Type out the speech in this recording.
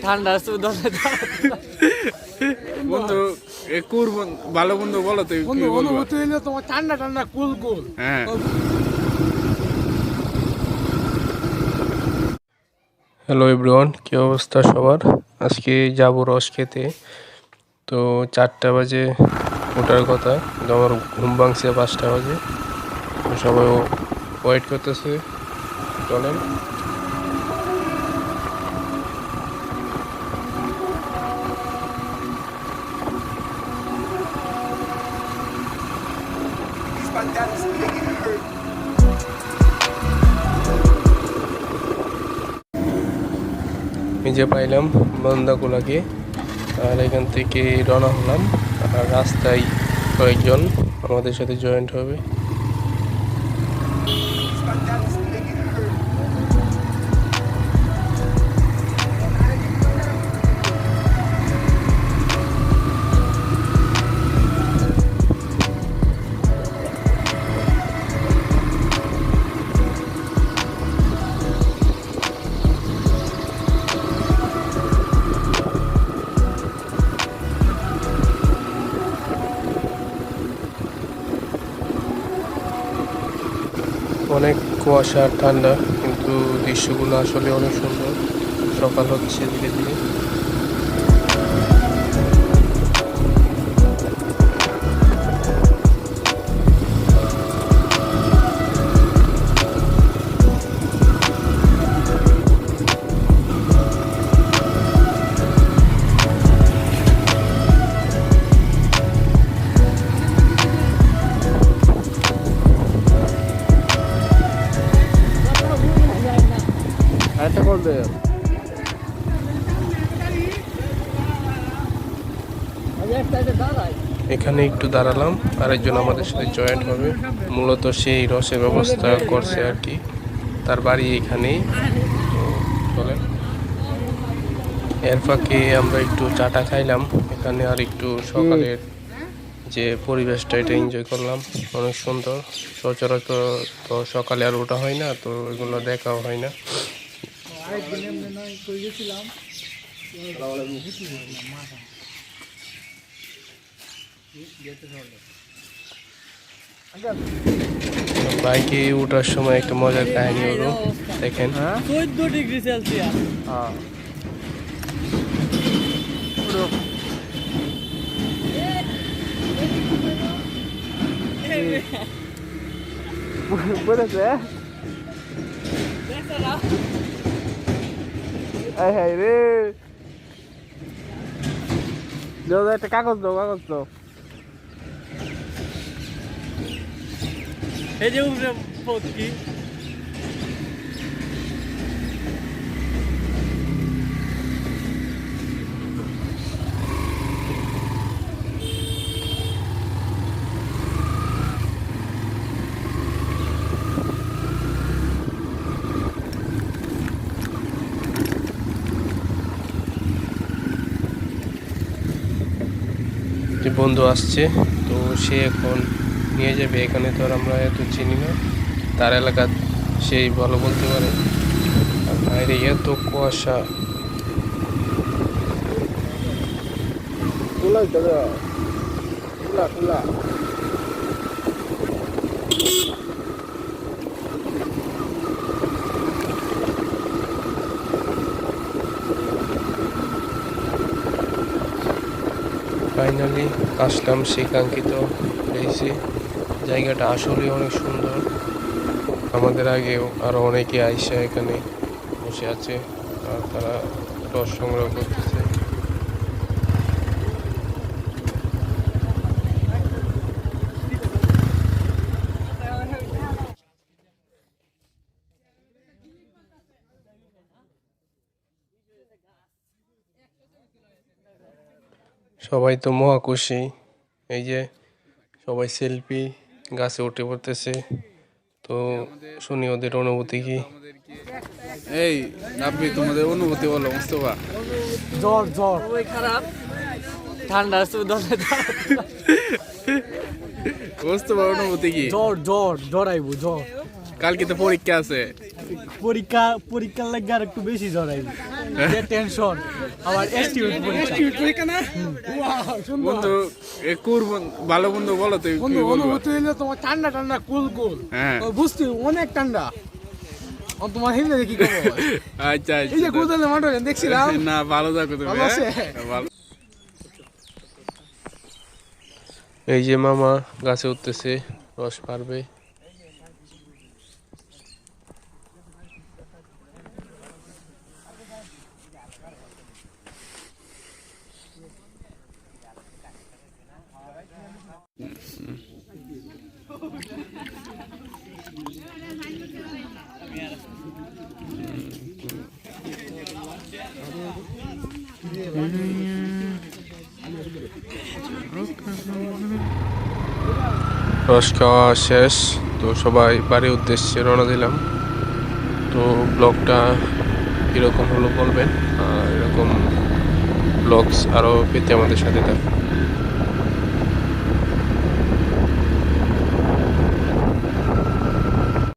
ঠান্ডা বন্ধু ভালো বন্ধু বলো তুই বন্ধু অনুভূতি হইলে তোমার ঠান্ডা ঠান্ডা কুল কুল। হ্যাঁ হ্যালো এভরিওয়ান, কী অবস্থা সবার? আজকে যাবো রস খেতে। তো 4টা বাজে ওঠার কথা, কিন্তু আমার ঘুম ভাঙছে 5টা বাজে। তো সবাই ওয়েট করতেছে, চলেন। এই যে পাইলাম বন্দাকুলাকে, আর এখান থেকে রওনা হলাম। আর রাস্তায় কয়েকজন আমাদের সাথে জয়েন্ট হবে। অনেক কুয়াশা আর ঠান্ডা, কিন্তু দৃশ্যগুলো আসলে অনেক সুন্দর। সকাল হচ্ছে ধীরে ধীরে। একটা করবে এখানে একটু দাঁড়ালাম, আরেকজন আমাদের সাথে জয়েন্ট হবে। মূলত সেই রসের ব্যবস্থা করছে আর কি, তার বাড়ি এখানেই। তো চলেন। এর ফাঁকে আমরা একটু চাটা খাইলাম এখানে, আর একটু সকালের যে পরিবেশটা এটা এনজয় করলাম। অনেক সুন্দর। সচরাচর তো সকালে আর ওঠা হয় না, তো এগুলো দেখাও হয় না। বাইকে ওঠার সময় একটা মজার কাহিনী হলো, দেখেন। 14 ডিগ্রি সেলসিয়াস। বলেছে হ্যাঁ রে, একটা কাগজ দাও, কাগজ দাও। এই যে উপরে পক্ষী যে বন্ধু আসছে, তো সে এখন নিয়ে যাবে। এখানে তো আর আমরা এত চিনি না, তার এলাকা সেই ভালো বলতে পারে। আর বাইরে এত কুয়াশা। ফাইনালি আসলাম সেই কাঙ্ক্ষিত প্লেসে। জায়গাটা আসলে অনেক সুন্দর। আমাদের আগেও আরো অনেকে আইসা এখানে বসে আছে, আর তারা রস সংগ্রহ করতেছে। সবাই তো মহা খুশি। এই যে সবাই সেলফি, গাছে উঠে পড়তেছে। তো শুনি ওদের অনুভূতি কি। এই রাব্বি, তোমাদের অনুভূতি বলো। মুস্তফা জ্বর জ্বর ওই খারাপ ঠান্ডা মুস্তফার অনুভূতি কি? জ্বর জ্বর জ্বর আইবো জ্বর। কালকে তো পরীক্ষা আছে। পরীক্ষার লাগে আর একটু বেশি জ্বর আইবো। যে টেনশন আবার এসটিউট পরীক্ষা না বন্ধু ভালো বন্ধু বলো তো বন্ধু অনুভূতি হইলে তোমার ঠান্ডা ঠান্ডা কুল কুল হ্যাঁ বুঝতে অনেক ঠান্ডা তোমার হিন্দে কি করবো আচ্ছা এই যে গুদলে মাঠে দেখছিলাম না ভালো থাকো তুমি ভালো আছে? ভালো এই যে মামা গাছে উঠতেছে, রস পারবে। রস খাওয়া শেষ, তো সবাই বাড়ির উদ্দেশ্যে রওনা দিলাম। তো ব্লগটা এরকম হলো বলবেন, আর এরকম ব্লগস আরও পেতে আমাদের সাথে থাকুন।